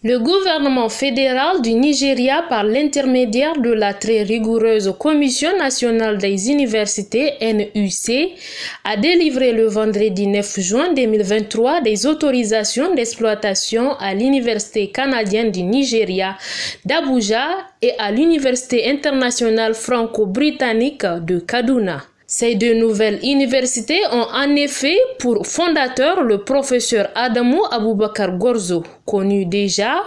Le gouvernement fédéral du Nigeria, par l'intermédiaire de la très rigoureuse Commission nationale des universités (NUC), a délivré le vendredi 9 juin 2023 des autorisations d'exploitation à l'Université canadienne du Nigeria d'Abuja et à l'Université internationale franco-britannique de Kaduna. Ces deux nouvelles universités ont en effet pour fondateur le professeur Adamu Abubakar Gwarzo, connu déjà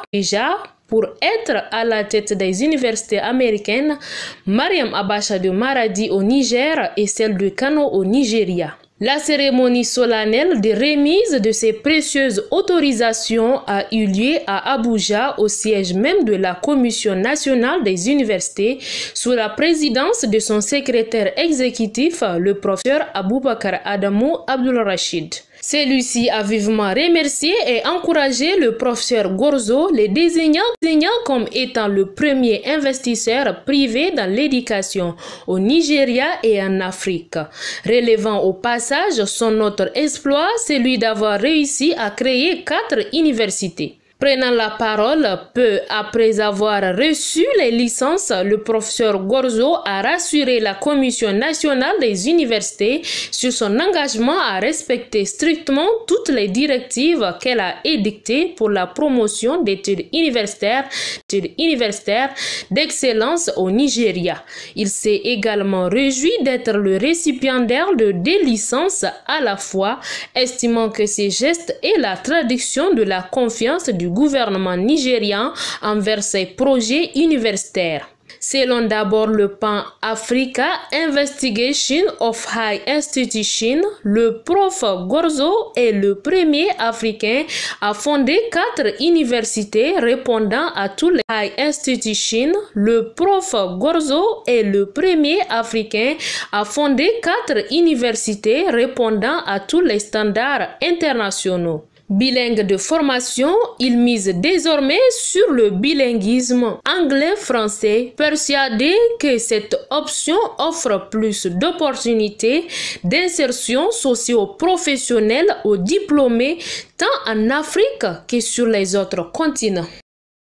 pour être à la tête des universités américaines, Mariam Abacha de Maradi au Niger et celle de Kano au Nigeria. La cérémonie solennelle de remise de ces précieuses autorisations a eu lieu à Abuja, au siège même de la Commission nationale des universités, sous la présidence de son secrétaire exécutif, le professeur Aboubakar Adamu Abdul-Rachid. Celui-ci a vivement remercié et encouragé le professeur Gwarzo, le désignant comme étant le premier investisseur privé dans l'éducation au Nigeria et en Afrique, relevant au passage son autre exploit, celui d'avoir réussi à créer 4 universités. Prenant la parole peu après avoir reçu les licences, le professeur Gwarzo a rassuré la Commission nationale des universités sur son engagement à respecter strictement toutes les directives qu'elle a édictées pour la promotion d'études universitaires d'excellence au Nigeria. Il s'est également réjoui d'être le récipiendaire de 2 licences à la fois, estimant que ces gestes est la traduction de la confiance du gouvernement nigérian envers ses projets universitaires. Selon d'abord le PAN Africa Investigation of High Institutions, le prof Gwarzo est le premier Africain à fonder 4 universités répondant à tous les high institutions. Le prof Gwarzo est le premier Africain à fonder 4 universités répondant à tous les standards internationaux. Bilingue de formation, il mise désormais sur le bilinguisme anglais-français, persuadé que cette option offre plus d'opportunités d'insertion socio-professionnelle aux diplômés tant en Afrique que sur les autres continents.